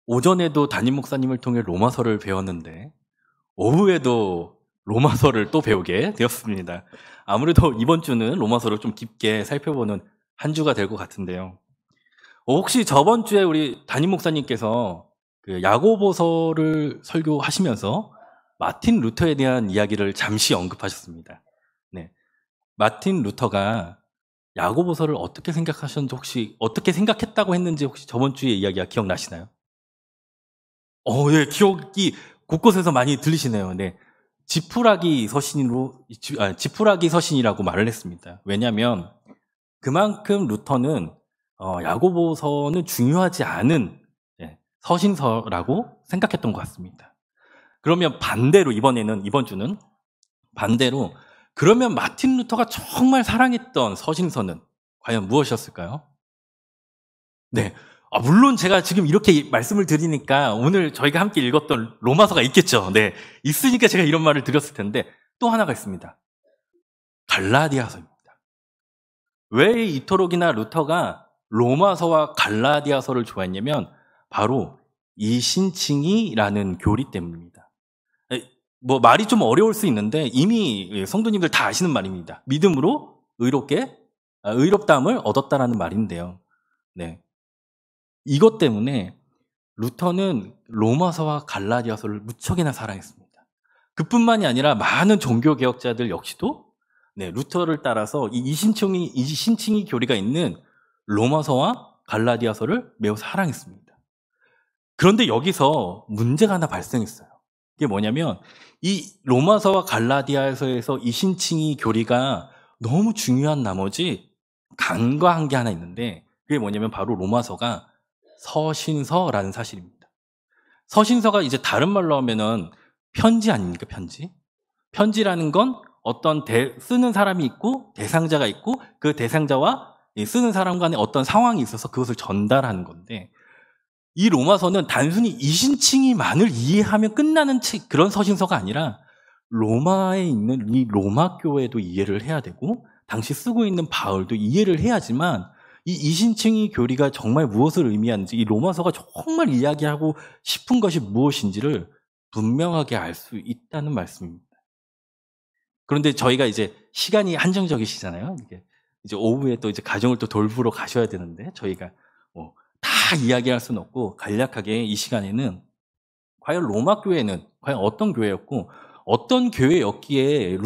오전에도 담임 목사님을 통해 로마서를 배웠는데 오후에도 로마서를 또 배우게 되었습니다. 아무래도 이번 주는 로마서를 좀 깊게 살펴보는 한 주가 될 것 같은데요. 혹시 저번 주에 우리 담임 목사님께서 그 야고보서를 설교하시면서 마틴 루터에 대한 이야기를 잠시 언급하셨습니다. 네, 마틴 루터가 야고보서를 어떻게 생각하셨는지 혹시 어떻게 생각했다고 했는지 혹시 저번 주의 이야기가 기억나시나요? 네, 기억이 곳곳에서 많이 들리시네요. 네. 지푸라기 서신이라고 말을 했습니다. 왜냐하면 그만큼 루터는 야고보서는 중요하지 않은 서신서라고 생각했던 것 같습니다. 그러면 반대로 이번 주는 반대로 그러면 마틴 루터가 정말 사랑했던 서신서는 과연 무엇이었을까요? 네. 물론 제가 지금 이렇게 말씀을 드리니까 오늘 저희가 함께 읽었던 로마서가 있겠죠. 네. 있으니까 제가 이런 말을 드렸을 텐데 또 하나가 있습니다. 갈라디아서입니다. 왜 이토록이나 루터가 로마서와 갈라디아서를 좋아했냐면 바로 이 신칭이라는 교리 때문입니다. 뭐 말이 좀 어려울 수 있는데 이미 성도님들 다 아시는 말입니다. 믿음으로 의롭다함을 얻었다라는 말인데요. 네. 이것 때문에 루터는 로마서와 갈라디아서를 무척이나 사랑했습니다. 그뿐만이 아니라 많은 종교개혁자들 역시도 루터를 따라서 이 신칭이 교리가 있는 로마서와 갈라디아서를 매우 사랑했습니다. 그런데 여기서 문제가 하나 발생했어요. 이게 뭐냐면 이 로마서와 갈라디아서에서 이 신칭이 교리가 너무 중요한 나머지 간과한 게 하나 있는데 그게 뭐냐면 바로 로마서가 서신서라는 사실입니다. 서신서가 이제 다른 말로 하면은 편지 아닙니까? 편지라는 건 어떤 쓰는 사람이 있고 대상자가 있고 그 대상자와 쓰는 사람 간에 어떤 상황이 있어서 그것을 전달하는 건데 이 로마서는 단순히 이신칭이만을 이해하면 끝나는 그런 서신서가 아니라 로마에 있는 이 로마 교회도 이해를 해야 되고 당시 쓰고 있는 바울도 이해를 해야지만 이 이신칭이 교리가 정말 무엇을 의미하는지 이 로마서가 정말 이야기하고 싶은 것이 무엇인지를 분명하게 알 수 있다는 말씀입니다. 그런데 저희가 이제 시간이 한정적이시잖아요. 이제 오후에 또 이제 가정을 또 돌보러 가셔야 되는데 저희가 다 이야기할 수는 없고 간략하게 이 시간에는 과연 로마 교회는 과연 어떤 교회였고 어떤 교회였기에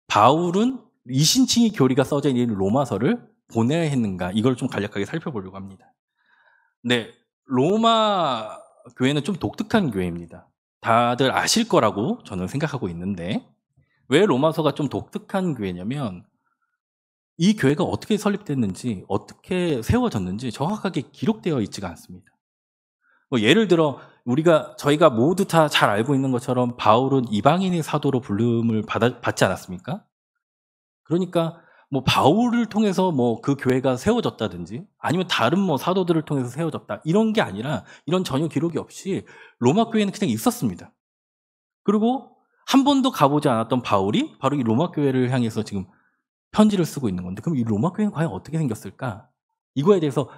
바울은 이신칭이 교리가 써져 있는 로마서를 보내야 했는가 이걸 좀 간략하게 살펴보려고 합니다. 네, 로마 교회는 좀 독특한 교회입니다. 다들 아실 거라고 저는 생각하고 있는데 왜 로마서가 좀 독특한 교회냐면 이 교회가 어떻게 설립됐는지 어떻게 세워졌는지 정확하게 기록되어 있지가 않습니다. 예를 들어 저희가 모두 다 잘 알고 있는 것처럼 바울은 이방인의 사도로 부름을 받지 않았습니까? 그러니까 바울을 통해서 그 교회가 세워졌다든지 아니면 다른 사도들을 통해서 세워졌다 이런 게 아니라 이런 전혀 기록이 없이 로마 교회는 그냥 있었습니다. 그리고 한 번도 가보지 않았던 바울이 바로 이 로마 교회를 향해서 지금 편지를 쓰고 있는 건데 그럼 이 로마 교회는 과연 어떻게 생겼을까? 이거에 대해서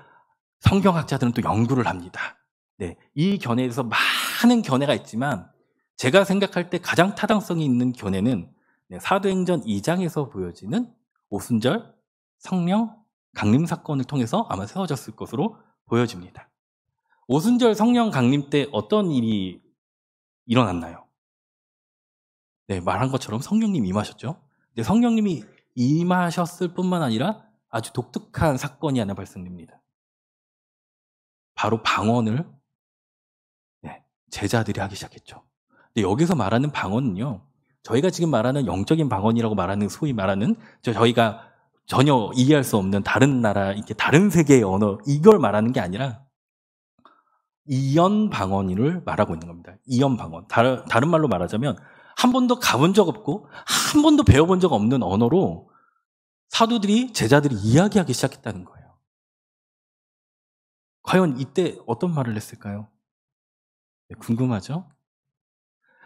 성경학자들은 또 연구를 합니다. 네, 이 견해에 대해서 많은 견해가 있지만 제가 생각할 때 가장 타당성이 있는 견해는 사도행전 2장에서 보여지는 오순절 성령 강림 사건을 통해서 아마 세워졌을 것으로 보여집니다. 오순절 성령 강림 때 어떤 일이 일어났나요? 네, 말한 것처럼 성령님이 임하셨죠. 근데 성령님이 임하셨을 뿐만 아니라 아주 독특한 사건이 하나 발생됩니다. 바로 방언을 제자들이 하기 시작했죠. 근데 여기서 말하는 방언은요, 저희가 지금 말하는 영적인 방언이라고 말하는 소위 말하는 저희가 전혀 이해할 수 없는 다른 나라, 이렇게 다른 세계의 언어 이걸 말하는 게 아니라 이언 방언을 말하고 있는 겁니다. 이언 방언. 다른 말로 말하자면 한 번도 가본 적 없고 한 번도 배워본 적 없는 언어로 제자들이 이야기하기 시작했다는 거예요. 과연 이때 어떤 말을 했을까요? 궁금하죠?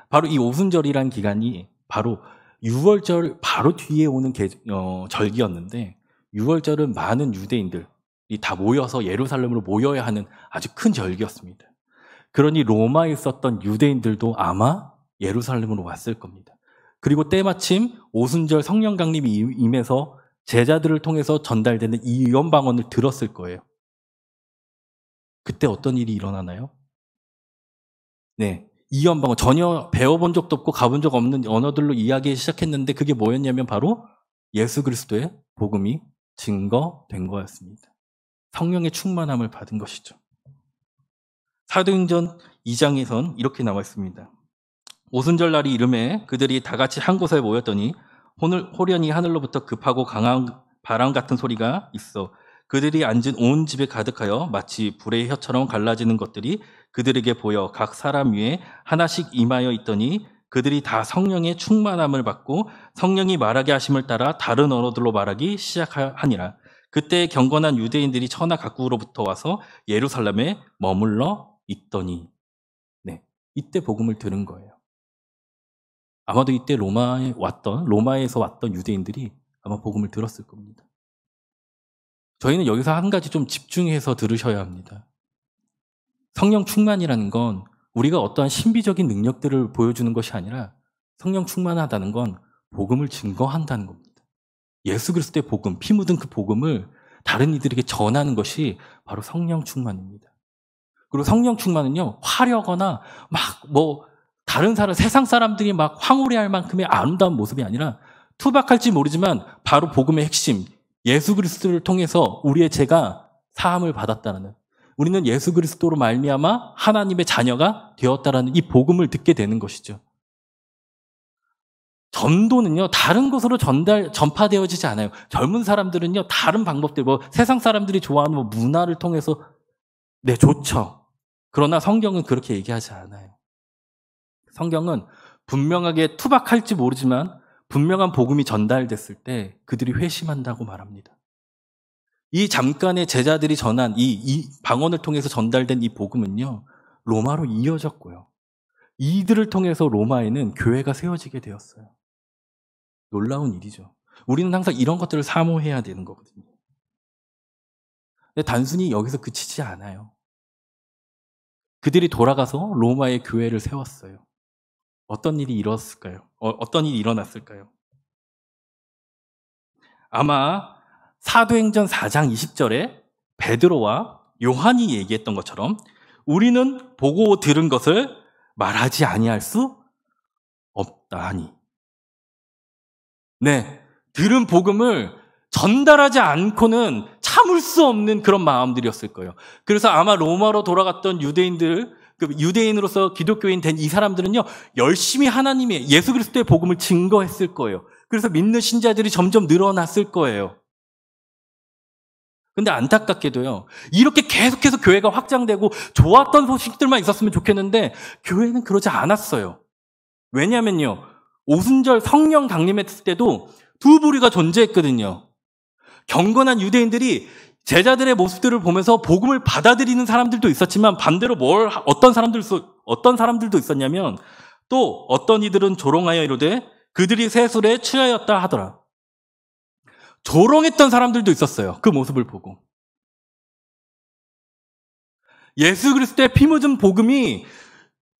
바로 이 오순절이란 기간이 바로 6월절 바로 뒤에 오는 절기였는데 6월절은 많은 유대인들이 다 모여서 예루살렘으로 모여야 하는 아주 큰 절기였습니다. 그러니 로마에 있었던 유대인들도 아마 예루살렘으로 왔을 겁니다. 그리고 때마침 오순절 성령 강림이 임해서 제자들을 통해서 전달되는 이 유언방언을 들었을 거예요. 그때 어떤 일이 일어나나요? 네, 이 유언방언 전혀 배워본 적도 없고 가본 적 없는 언어들로 이야기하기 시작했는데 그게 뭐였냐면 바로 예수 그리스도의 복음이 증거된 거였습니다. 성령의 충만함을 받은 것이죠. 사도행전 2장에선 이렇게 나와 있습니다. 오순절 날이 이름에 그들이 다 같이 한 곳에 모였더니 호련히 하늘로부터 급하고 강한 바람 같은 소리가 있어 그들이 앉은 온 집에 가득하여 마치 불의 혀처럼 갈라지는 것들이 그들에게 보여 각 사람 위에 하나씩 임하여 있더니 그들이 다 성령의 충만함을 받고 성령이 말하게 하심을 따라 다른 언어들로 말하기 시작하니라. 그때 경건한 유대인들이 천하 각국으로부터 와서 예루살렘에 머물러 있더니, 네, 이때 복음을 들은 거예요. 아마도 이때 로마에서 왔던 유대인들이 아마 복음을 들었을 겁니다. 저희는 여기서 한 가지 좀 집중해서 들으셔야 합니다. 성령 충만이라는 건 우리가 어떠한 신비적인 능력들을 보여주는 것이 아니라 성령 충만하다는 건 복음을 증거한다는 겁니다. 예수 그리스도의 복음, 피 묻은 그 복음을 다른 이들에게 전하는 것이 바로 성령 충만입니다. 그리고 성령 충만은요, 화려거나 다른 세상 사람들이 막 황홀해할 만큼의 아름다운 모습이 아니라 투박할지 모르지만 바로 복음의 핵심, 예수 그리스도를 통해서 우리의 죄가 사함을 받았다는, 우리는 예수 그리스도로 말미암아 하나님의 자녀가 되었다라는 이 복음을 듣게 되는 것이죠. 전도는요, 다른 곳으로 전파되어지지 않아요. 젊은 사람들은요, 다른 방법들, 세상 사람들이 좋아하는 문화를 통해서, 네, 좋죠. 그러나 성경은 그렇게 얘기하지 않아요. 성경은 분명하게 투박할지 모르지만 분명한 복음이 전달됐을 때 그들이 회심한다고 말합니다. 이 잠깐의 제자들이 전한 이 방언을 통해서 전달된 이 복음은요, 로마로 이어졌고요. 이들을 통해서 로마에는 교회가 세워지게 되었어요. 놀라운 일이죠. 우리는 항상 이런 것들을 사모해야 되는 거거든요. 근데 단순히 여기서 그치지 않아요. 그들이 돌아가서 로마의 교회를 세웠어요. 어떤 일이 일어났을까요? 어떤 일이 일어났을까요? 아마 사도행전 4장 20절에 베드로와 요한이 얘기했던 것처럼 우리는 보고 들은 것을 말하지 아니할 수 없다 하니. 네, 들은 복음을 전달하지 않고는 참을 수 없는 그런 마음들이었을 거예요. 그래서 아마 로마로 돌아갔던 유대인으로서 기독교인 된 이 사람들은요, 열심히 하나님의 예수 그리스도의 복음을 증거했을 거예요. 그래서 믿는 신자들이 점점 늘어났을 거예요. 근데 안타깝게도요, 이렇게 계속해서 교회가 확장되고 좋았던 소식들만 있었으면 좋겠는데 교회는 그러지 않았어요. 왜냐면요, 오순절 성령 강림했을 때도 두 부류가 존재했거든요. 경건한 유대인들이 제자들의 모습들을 보면서 복음을 받아들이는 사람들도 있었지만 반대로 어떤 사람들도 있었냐면 또 어떤 이들은 조롱하여 이르되 그들이 세술에 취하였다 하더라. 조롱했던 사람들도 있었어요. 그 모습을 보고. 예수 그리스도의 피 묻은 복음이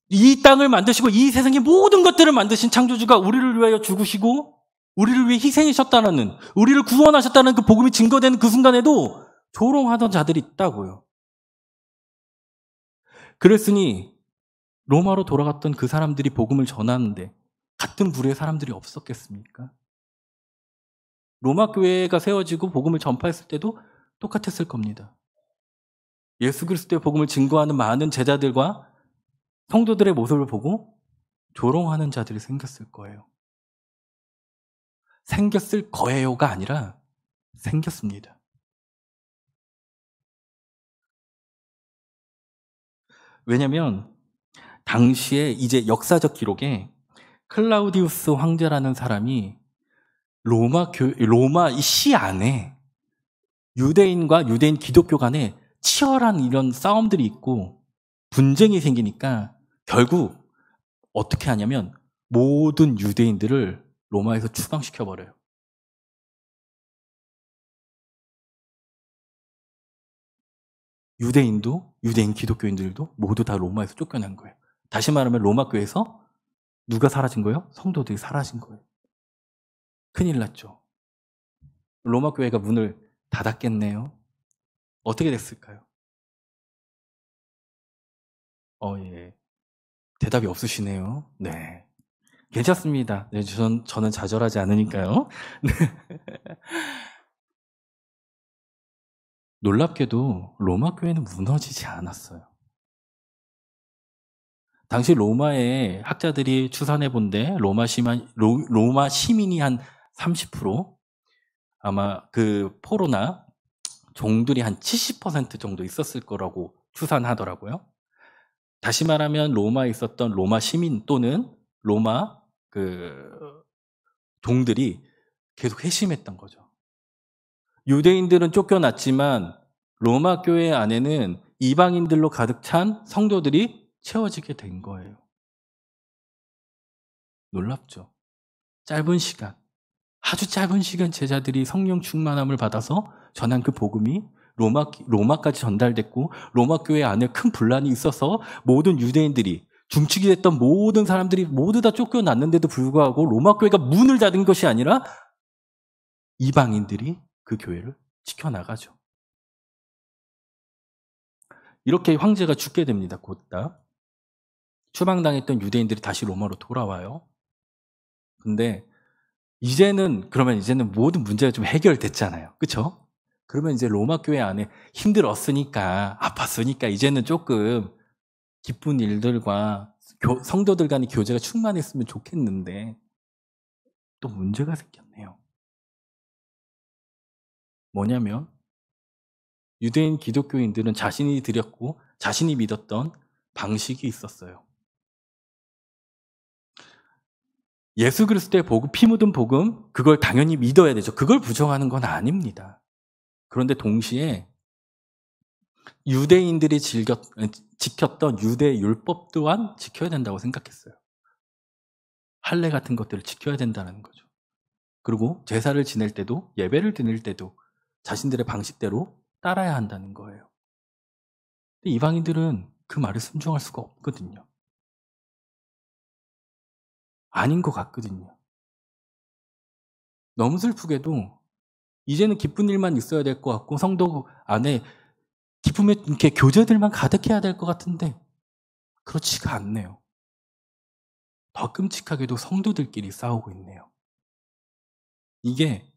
이 땅을 만드시고 이 세상의 모든 것들을 만드신 창조주가 우리를 위하여 죽으시고 우리를 위해 희생하셨다는, 우리를 구원하셨다는 그 복음이 증거되는 그 순간에도 조롱하던 자들이 있다고요. 그랬으니 로마로 돌아갔던 그 사람들이 복음을 전하는데 같은 부류의 사람들이 없었겠습니까? 로마 교회가 세워지고 복음을 전파했을 때도 똑같았을 겁니다. 예수 그리스도의 복음을 증거하는 많은 제자들과 성도들의 모습을 보고 조롱하는 자들이 생겼을 거예요. 생겼을 거예요가 아니라 생겼습니다. 왜냐하면 당시에 이제 역사적 기록에 클라우디우스 황제라는 사람이 로마 이 시 안에 유대인과 유대인 기독교 간에 치열한 이런 싸움들이 있고 분쟁이 생기니까 결국 어떻게 하냐면 모든 유대인들을 로마에서 추방시켜버려요. 유대인 기독교인들도 모두 다 로마에서 쫓겨난 거예요. 다시 말하면 로마 교회에서 누가 사라진 거예요? 성도들이 사라진 거예요. 큰일 났죠. 로마 교회가 문을 닫았겠네요. 어떻게 됐을까요? 예. 대답이 없으시네요. 네. 괜찮습니다. 네, 저는 좌절하지 않으니까요. 네. 놀랍게도 로마 교회는 무너지지 않았어요. 당시 로마의 학자들이 추산해 본데 로마 시민이 한 30%, 아마 그 포로나 종들이 한 70% 정도 있었을 거라고 추산하더라고요. 다시 말하면 로마에 있었던 로마 시민 또는 로마 종들이 계속 회심했던 거죠. 유대인들은 쫓겨났지만 로마 교회 안에는 이방인들로 가득 찬 성도들이 채워지게 된 거예요. 놀랍죠? 짧은 시간, 아주 짧은 시간 제자들이 성령 충만함을 받아서 전한 그 복음이 로마까지 전달됐고, 로마 교회 안에 큰 분란이 있어서 모든 유대인들이, 중축이 됐던 모든 사람들이 모두 다 쫓겨났는데도 불구하고 로마 교회가 문을 닫은 것이 아니라 이방인들이 그 교회를 지켜나가죠. 이렇게 황제가 죽게 됩니다. 곧다 추방당했던 유대인들이 다시 로마로 돌아와요. 근데 그러면 이제는 모든 문제가 좀 해결됐잖아요. 그렇죠? 그러면 이제 로마 교회 안에 힘들었으니까, 아팠으니까 이제는 조금 기쁜 일들과 성도들 간의 교제가 충만했으면 좋겠는데 또 문제가 생겼네요. 뭐냐면 유대인 기독교인들은 자신이 드렸고 자신이 믿었던 방식이 있었어요. 예수 그리스도의 복음, 피 묻은 복음, 그걸 당연히 믿어야 되죠. 그걸 부정하는 건 아닙니다. 그런데 동시에 유대인들이 지켰던 유대 율법 또한 지켜야 된다고 생각했어요. 할례 같은 것들을 지켜야 된다는 거죠. 그리고 제사를 지낼 때도, 예배를 드릴 때도 자신들의 방식대로 따라야 한다는 거예요. 근데 이방인들은 그 말을 순종할 수가 없거든요. 아닌 것 같거든요. 너무 슬프게도 이제는 기쁜 일만 있어야 될 것 같고 성도 안에 기쁨의 이렇게 교제들만 가득해야 될 것 같은데 그렇지가 않네요. 더 끔찍하게도 성도들끼리 싸우고 있네요. 이게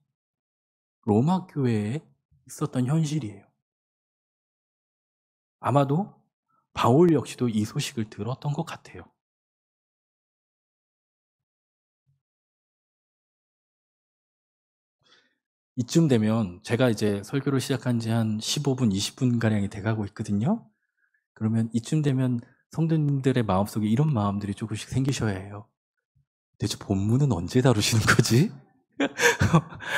로마 교회에 있었던 현실이에요. 아마도 바울 역시도 이 소식을 들었던 것 같아요. 이쯤 되면 제가 이제 설교를 시작한 지 한 15분, 20분가량이 돼가고 있거든요. 그러면 이쯤 되면 성도님들의 마음속에 이런 마음들이 조금씩 생기셔야 해요. 대체 본문은 언제 다루시는 거지?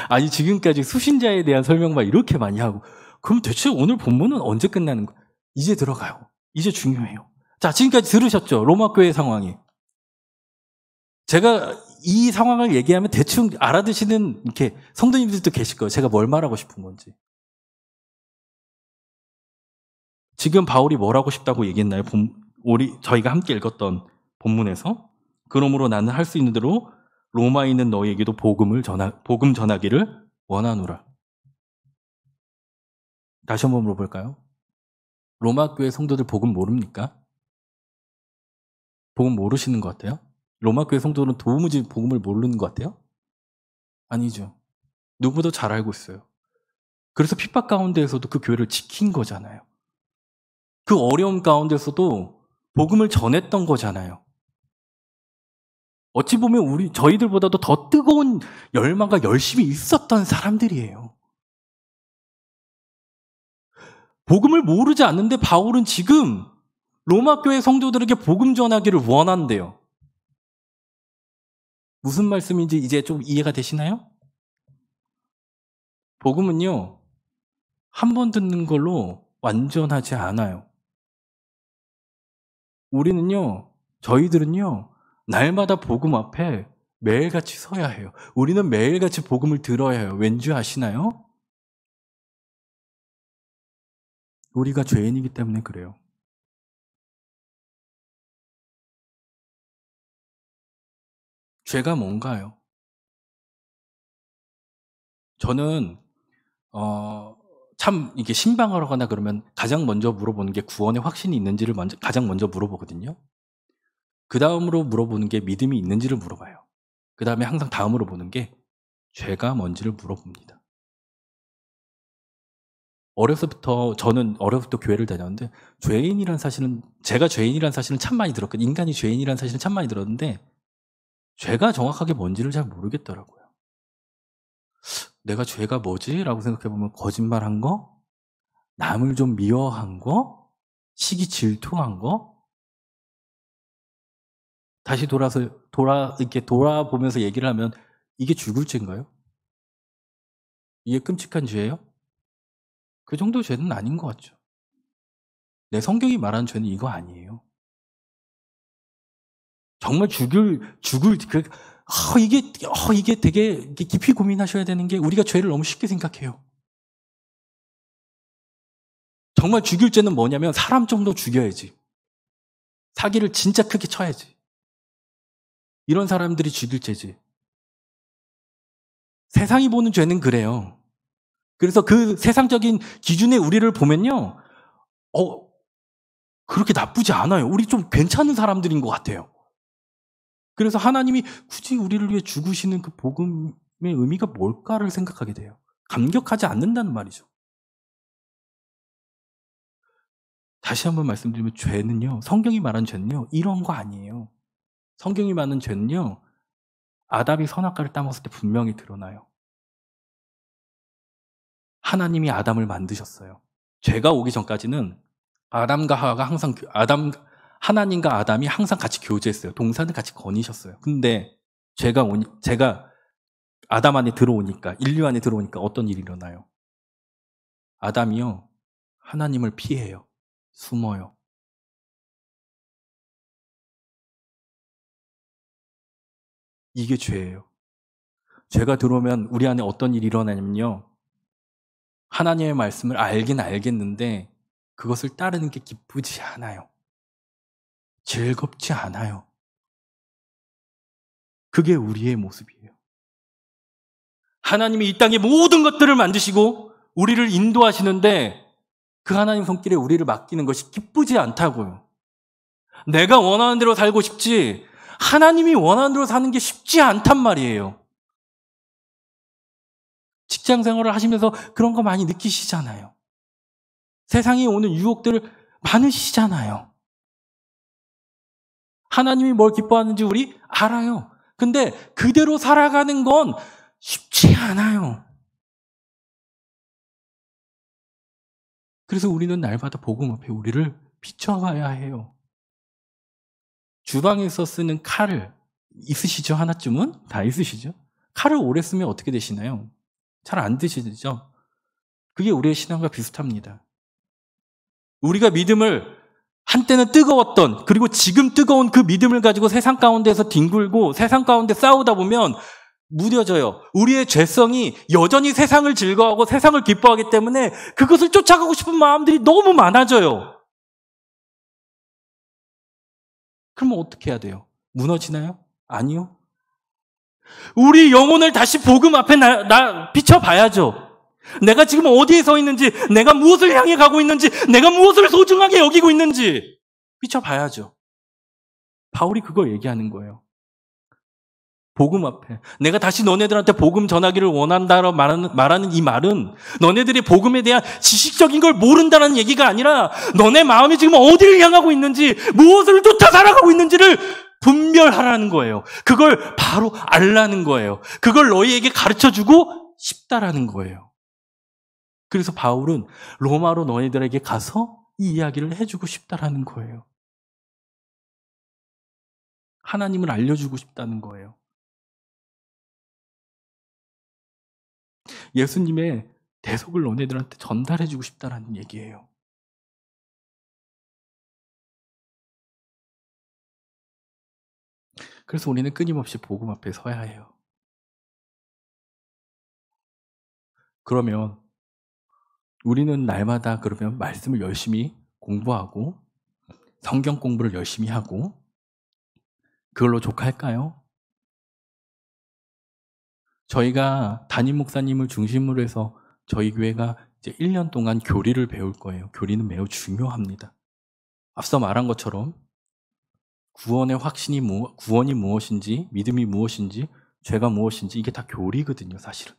아니 지금까지 수신자에 대한 설명만 이렇게 많이 하고 그럼 대체 오늘 본문은 언제 끝나는 거야? 이제 들어가요. 이제 중요해요. 자, 지금까지 들으셨죠? 로마 교회 상황이. 제가 이 상황을 얘기하면 대충 알아듣시는 이렇게 성도님들도 계실 거예요. 제가 뭘 말하고 싶은 건지. 지금 바울이 뭘 하고 싶다고 얘기했나요? 저희가 함께 읽었던 본문에서 그러므로 나는 할 수 있는 대로 로마에 있는 너희에게도 복음 전하기를 원하노라. 다시 한번 물어볼까요? 로마 교회 성도들 복음 모릅니까? 복음 모르시는 것 같아요? 로마 교회 성도들은 도무지 복음을 모르는 것 같아요? 아니죠. 누구보다 잘 알고 있어요. 그래서 핍박 가운데에서도 그 교회를 지킨 거잖아요. 그 어려움 가운데서도 복음을 전했던 거잖아요. 어찌 보면 저희들보다도 더 뜨거운 열망과 열심이 있었던 사람들이에요. 복음을 모르지 않는데 바울은 지금 로마 교회 성도들에게 복음 전하기를 원한대요. 무슨 말씀인지 이제 좀 이해가 되시나요? 복음은요, 한 번 듣는 걸로 완전하지 않아요. 저희들은요, 날마다 복음 앞에 매일같이 서야 해요. 우리는 매일같이 복음을 들어야 해요. 왠지 아시나요? 우리가 죄인이기 때문에 그래요. 죄가 뭔가요? 저는 참 이게 신방을 하거나 그러면 가장 먼저 물어보는 게 구원의 확신이 있는지를 가장 먼저 물어보거든요. 그 다음으로 물어보는 게 믿음이 있는지를 물어봐요. 그 다음에 항상 다음으로 보는 게 죄가 뭔지를 물어봅니다. 저는 어려서부터 교회를 다녔는데 제가 죄인이라는 사실은 참 많이 들었거든요. 인간이 죄인이라는 사실은 참 많이 들었는데 죄가 정확하게 뭔지를 잘 모르겠더라고요. 내가 죄가 뭐지? 라고 생각해보면 거짓말한 거, 남을 좀 미워한 거, 시기 질투한 거, 다시 이렇게 돌아보면서 얘기를 하면 이게 죽을 죄인가요? 이게 끔찍한 죄예요? 그 정도 죄는 아닌 것 같죠. 내 성경이 말하는 죄는 이거 아니에요. 정말 이게 되게 깊이 고민하셔야 되는 게 우리가 죄를 너무 쉽게 생각해요. 정말 죽일 죄는 뭐냐면 사람 정도 죽여야지. 사기를 진짜 크게 쳐야지. 이런 사람들이 죽일 죄지. 세상이 보는 죄는 그래요. 그래서 그 세상적인 기준에 우리를 보면요. 그렇게 나쁘지 않아요. 우리 좀 괜찮은 사람들인 것 같아요. 그래서 하나님이 굳이 우리를 위해 죽으시는 그 복음의 의미가 뭘까를 생각하게 돼요. 감격하지 않는다는 말이죠. 다시 한번 말씀드리면 죄는요. 성경이 말하는 죄는요. 이런 거 아니에요. 성경이 말하는 죄는요. 아담이 선악과를 따먹었을 때 분명히 드러나요. 하나님이 아담을 만드셨어요. 죄가 오기 전까지는 아담과 하와가 항상 하나님과 아담이 항상 같이 교제했어요. 동산을 같이 거니셨어요. 근데 제가 아담 안에 들어오니까, 인류 안에 들어오니까 어떤 일이 일어나요? 아담이요. 하나님을 피해요. 숨어요. 이게 죄예요. 죄가 들어오면 우리 안에 어떤 일이 일어나냐면요. 하나님의 말씀을 알긴 알겠는데 그것을 따르는 게 기쁘지 않아요. 즐겁지 않아요. 그게 우리의 모습이에요. 하나님이 이 땅의 모든 것들을 만드시고 우리를 인도하시는데 그 하나님 손길에 우리를 맡기는 것이 기쁘지 않다고요. 내가 원하는 대로 살고 싶지 하나님이 원하는 대로 사는 게 쉽지 않단 말이에요. 직장 생활을 하시면서 그런 거 많이 느끼시잖아요. 세상에 오는 유혹들 많으시잖아요. 하나님이 뭘 기뻐하는지 우리 알아요. 근데 그대로 살아가는 건 쉽지 않아요. 그래서 우리는 날마다 복음 앞에 우리를 비춰가야 해요. 주방에서 쓰는 칼을 있으시죠? 하나쯤은? 다 있으시죠? 칼을 오래 쓰면 어떻게 되시나요? 잘 안 드시죠? 그게 우리의 신앙과 비슷합니다. 우리가 믿음을 한때는 뜨거웠던 그리고 지금 뜨거운 그 믿음을 가지고 세상 가운데서 뒹굴고 세상 가운데 싸우다 보면 무뎌져요. 우리의 죄성이 여전히 세상을 즐거워하고 세상을 기뻐하기 때문에 그것을 쫓아가고 싶은 마음들이 너무 많아져요. 그러면 어떻게 해야 돼요? 무너지나요? 아니요. 우리 영혼을 다시 복음 앞에 비춰봐야죠. 내가 지금 어디에 서 있는지, 내가 무엇을 향해 가고 있는지, 내가 무엇을 소중하게 여기고 있는지 비춰봐야죠. 바울이 그거 얘기하는 거예요. 복음 앞에. 내가 다시 너네들한테 복음 전하기를 원한다라고 말하는 이 말은 너네들이 복음에 대한 지식적인 걸 모른다는 얘기가 아니라 너네 마음이 지금 어디를 향하고 있는지, 무엇을 쫓아 살아가고 있는지를 분별하라는 거예요. 그걸 바로 알라는 거예요. 그걸 너희에게 가르쳐주고 싶다라는 거예요. 그래서 바울은 로마로 너희들에게 가서 이 이야기를 해주고 싶다라는 거예요. 하나님을 알려주고 싶다는 거예요. 예수님의 대속을 너네들한테 전달해주고 싶다라는 얘기예요. 그래서 우리는 끊임없이 복음 앞에 서야 해요. 그러면 우리는 날마다 그러면 말씀을 열심히 공부하고 성경 공부를 열심히 하고 그걸로 족할까요? 저희가 담임 목사님을 중심으로 해서 저희 교회가 이제 1년 동안 교리를 배울 거예요. 교리는 매우 중요합니다. 앞서 말한 것처럼 구원의 확신이 구원이 무엇인지, 믿음이 무엇인지, 죄가 무엇인지 이게 다 교리거든요, 사실은.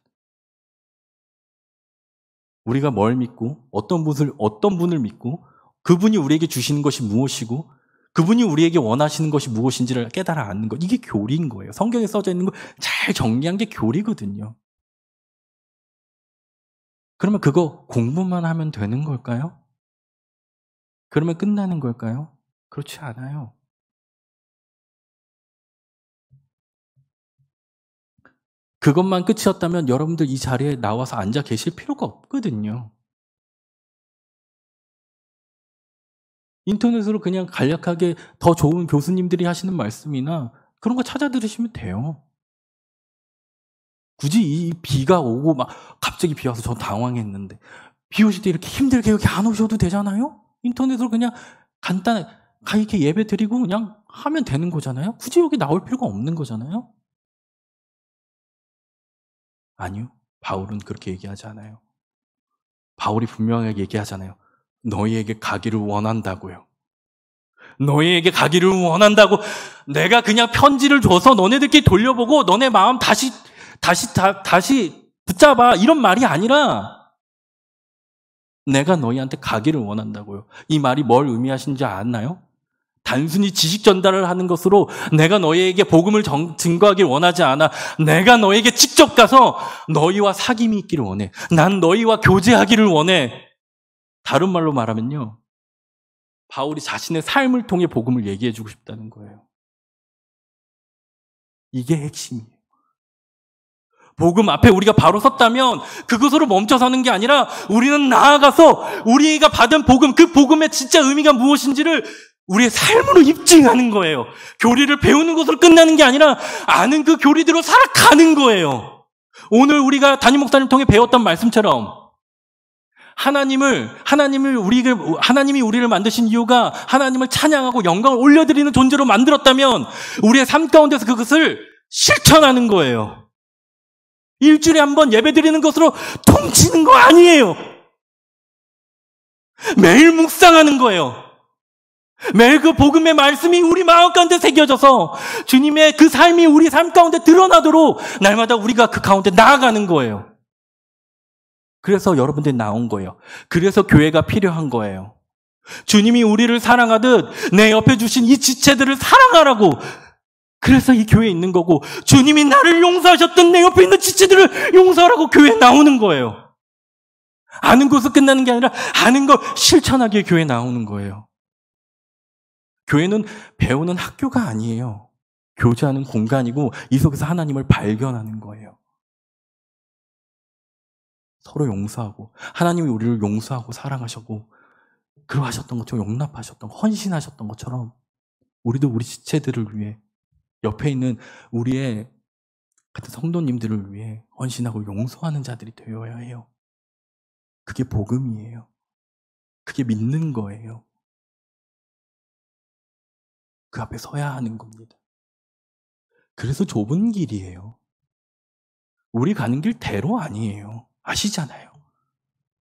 우리가 뭘 믿고 어떤 분을 믿고 그분이 우리에게 주시는 것이 무엇이고 그분이 우리에게 원하시는 것이 무엇인지를 깨달아 아는 것. 이게 교리인 거예요. 성경에 써져 있는 걸 잘 정리한 게 교리거든요. 그러면 그거 공부만 하면 되는 걸까요? 그러면 끝나는 걸까요? 그렇지 않아요. 그것만 끝이었다면 여러분들 이 자리에 나와서 앉아 계실 필요가 없거든요. 인터넷으로 그냥 간략하게 더 좋은 교수님들이 하시는 말씀이나 그런 거 찾아 들으시면 돼요. 굳이 이 비가 오고 막 갑자기 비 와서 저 당황했는데 비 오실 때 이렇게 힘들게 여기 안 오셔도 되잖아요? 인터넷으로 그냥 간단하게 이렇게 예배 드리고 그냥 하면 되는 거잖아요? 굳이 여기 나올 필요가 없는 거잖아요? 아니요. 바울은 그렇게 얘기하지 않아요. 바울이 분명하게 얘기하잖아요. 너희에게 가기를 원한다고요. 너희에게 가기를 원한다고 내가 그냥 편지를 줘서 너네들끼리 돌려보고 너네 마음 다시 붙잡아 이런 말이 아니라 내가 너희한테 가기를 원한다고요. 이 말이 뭘 의미하시는지 아나요? 단순히 지식 전달을 하는 것으로 내가 너희에게 복음을 증거하길 원하지 않아. 내가 너희에게 직접 가서 너희와 사귐이 있기를 원해. 난 너희와 교제하기를 원해. 다른 말로 말하면요. 바울이 자신의 삶을 통해 복음을 얘기해주고 싶다는 거예요. 이게 핵심이에요. 복음 앞에 우리가 바로 섰다면 그것으로 멈춰 서는 게 아니라 우리는 나아가서 우리가 받은 복음, 그 복음의 진짜 의미가 무엇인지를 우리의 삶으로 입증하는 거예요. 교리를 배우는 것으로 끝나는 게 아니라 아는 그 교리대로 살아가는 거예요. 오늘 우리가 담임 목사님 통해 배웠던 말씀처럼 하나님이 우리를 만드신 이유가 하나님을 찬양하고 영광을 올려드리는 존재로 만들었다면 우리의 삶 가운데서 그것을 실천하는 거예요. 일주일에 한 번 예배드리는 것으로 통치는 거 아니에요. 매일 묵상하는 거예요. 매일 그 복음의 말씀이 우리 마음 가운데 새겨져서 주님의 그 삶이 우리 삶 가운데 드러나도록 날마다 우리가 그 가운데 나아가는 거예요. 그래서 여러분들이 나온 거예요. 그래서 교회가 필요한 거예요. 주님이 우리를 사랑하듯 내 옆에 주신 이 지체들을 사랑하라고. 그래서 이 교회에 있는 거고 주님이 나를 용서하셨던 내 옆에 있는 지체들을 용서하라고 교회에 나오는 거예요. 아는 것으로 끝나는 게 아니라 아는 걸 실천하기에 교회에 나오는 거예요. 교회는 배우는 학교가 아니에요. 교제하는 공간이고 이 속에서 하나님을 발견하는 거예요. 서로 용서하고 하나님이 우리를 용서하고 사랑하셨고 그러하셨던 것처럼 용납하셨던 헌신하셨던 것처럼 우리도 우리 지체들을 위해 옆에 있는 우리의 같은 성도님들을 위해 헌신하고 용서하는 자들이 되어야 해요. 그게 복음이에요. 그게 믿는 거예요. 그 앞에 서야 하는 겁니다. 그래서 좁은 길이에요. 우리 가는 길 대로 아니에요. 아시잖아요.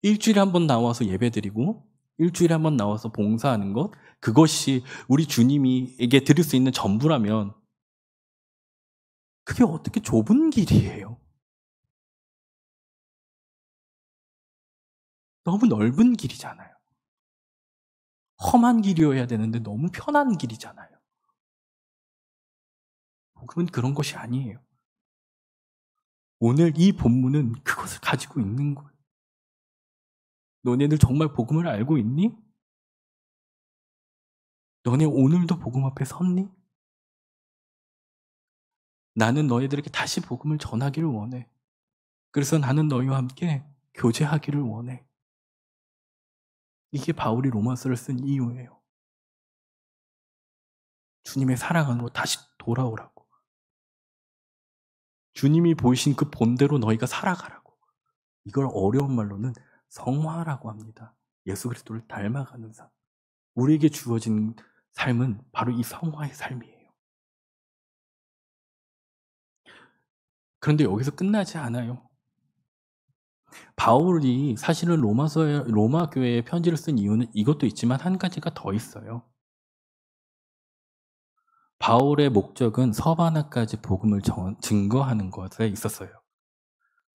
일주일에 한 번 나와서 예배드리고 일주일에 한 번 나와서 봉사하는 것 그것이 우리 주님에게 드릴 수 있는 전부라면 그게 어떻게 좁은 길이에요? 너무 넓은 길이잖아요. 험한 길이어야 되는데 너무 편한 길이잖아요. 복음은 그런 것이 아니에요. 오늘 이 본문은 그것을 가지고 있는 거예요. 너네들 정말 복음을 알고 있니? 너네 오늘도 복음 앞에 섰니? 나는 너희들에게 다시 복음을 전하기를 원해. 그래서 나는 너희와 함께 교제하기를 원해. 이게 바울이 로마서를 쓴 이유예요. 주님의 사랑 안으로 다시 돌아오라고. 주님이 보이신 그 본대로 너희가 살아가라고. 이걸 어려운 말로는 성화라고 합니다. 예수 그리스도를 닮아가는 삶. 우리에게 주어진 삶은 바로 이 성화의 삶이에요. 그런데 여기서 끝나지 않아요. 바울이 사실은 로마 교회에 편지를 쓴 이유는 이것도 있지만 한 가지가 더 있어요. 바울의 목적은 서바나까지 복음을 증거하는 것에 있었어요.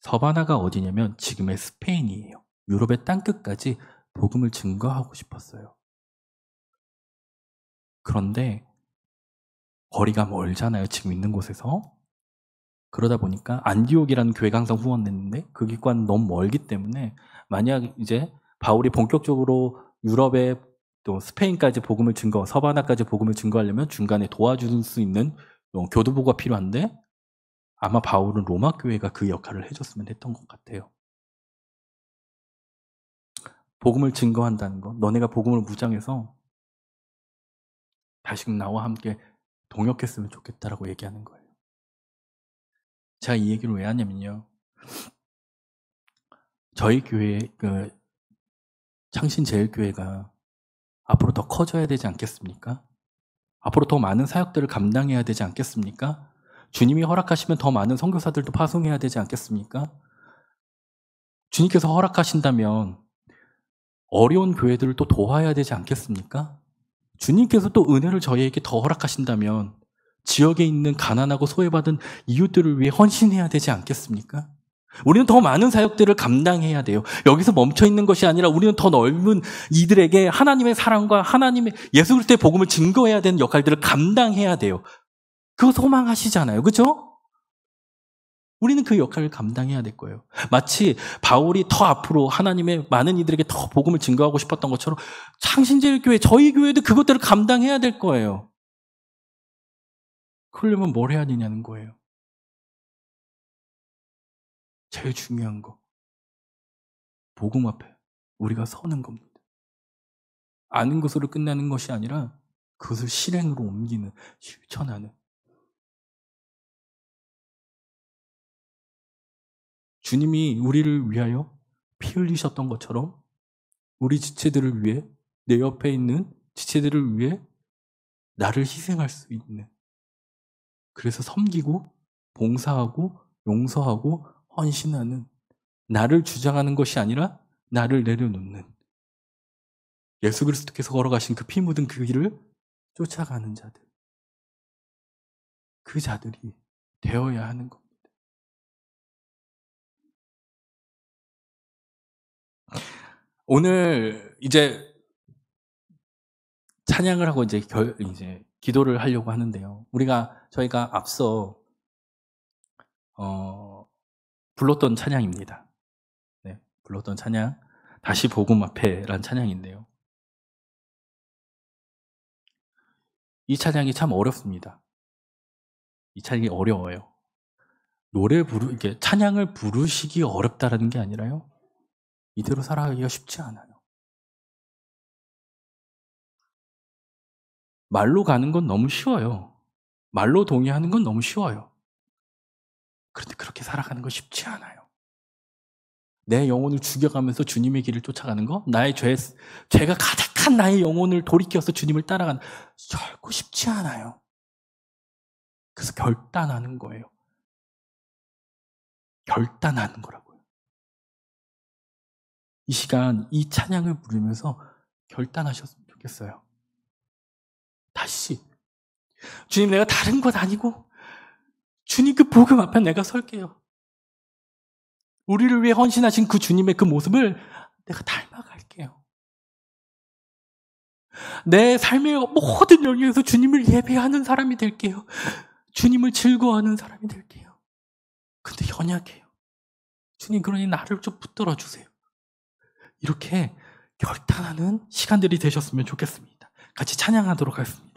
서바나가 어디냐면 지금의 스페인이에요. 유럽의 땅끝까지 복음을 증거하고 싶었어요. 그런데 거리가 멀잖아요. 지금 있는 곳에서. 그러다 보니까 안디옥이라는 교회가 항상 후원했는데 그 기관 너무 멀기 때문에 만약 이제 바울이 본격적으로 유럽에 또 스페인까지 복음을 서바나까지 복음을 증거하려면 중간에 도와줄 수 있는 교두보가 필요한데 아마 바울은 로마 교회가 그 역할을 해줬으면 했던 것 같아요. 복음을 증거한다는 거, 너네가 복음을 무장해서 다시금 나와 함께 동역했으면 좋겠다라고 얘기하는 거예요. 제가 이 얘기를 왜 하냐면요. 저희 교회, 창신제일교회가 앞으로 더 커져야 되지 않겠습니까? 앞으로 더 많은 사역들을 감당해야 되지 않겠습니까? 주님이 허락하시면 더 많은 선교사들도 파송해야 되지 않겠습니까? 주님께서 허락하신다면 어려운 교회들을 또 도와야 되지 않겠습니까? 주님께서 또 은혜를 저희에게 더 허락하신다면 지역에 있는 가난하고 소외받은 이웃들을 위해 헌신해야 되지 않겠습니까? 우리는 더 많은 사역들을 감당해야 돼요. 여기서 멈춰 있는 것이 아니라 우리는 더 넓은 이들에게 하나님의 사랑과 하나님의 예수 그리스도의 복음을 증거해야 되는 역할들을 감당해야 돼요. 그거 소망하시잖아요. 그렇죠? 우리는 그 역할을 감당해야 될 거예요. 마치 바울이 더 앞으로 하나님의 많은 이들에게 더 복음을 증거하고 싶었던 것처럼 창신제일교회, 저희 교회도 그것들을 감당해야 될 거예요. 그러려면 뭘 해야 되냐는 거예요. 제일 중요한 거. 복음 앞에 우리가 서는 겁니다. 아는 것으로 끝나는 것이 아니라 그것을 실행으로 옮기는, 실천하는. 주님이 우리를 위하여 피 흘리셨던 것처럼 우리 지체들을 위해, 내 옆에 있는 지체들을 위해 나를 희생할 수 있는, 그래서 섬기고 봉사하고 용서하고 헌신하는, 나를 주장하는 것이 아니라 나를 내려놓는, 예수 그리스도께서 걸어가신 그 피 묻은 그 길을 쫓아가는 자들, 그 자들이 되어야 하는 겁니다. 오늘 이제 찬양을 하고 이제 기도를 하려고 하는데요. 저희가 앞서 불렀던 찬양입니다. 네, 불렀던 찬양, 다시 복음 앞에란 찬양인데요. 이 찬양이 참 어렵습니다. 이 찬양이 어려워요. 이렇게 찬양을 부르시기 어렵다라는 게 아니라요. 이대로 살아가기가 쉽지 않아요. 말로 가는 건 너무 쉬워요. 말로 동의하는 건 너무 쉬워요. 그런데 그렇게 살아가는 건 쉽지 않아요. 내 영혼을 죽여가면서 주님의 길을 쫓아가는 거, 죄가 가득한 나의 영혼을 돌이켜서 주님을 따라가는, 결코 쉽지 않아요. 그래서 결단하는 거예요. 결단하는 거라고요. 이 시간 이 찬양을 부르면서 결단하셨으면 좋겠어요. 다시 주님, 내가 다른 것 아니고 주님 그 복음 앞에 내가 설게요. 우리를 위해 헌신하신 그 주님의 그 모습을 내가 닮아갈게요. 내 삶의 모든 영역에서 주님을 예배하는 사람이 될게요. 주님을 즐거워하는 사람이 될게요. 근데 연약해요. 주님, 그러니 나를 좀 붙들어 주세요. 이렇게 결단하는 시간들이 되셨으면 좋겠습니다. 같이 찬양하도록 하겠습니다.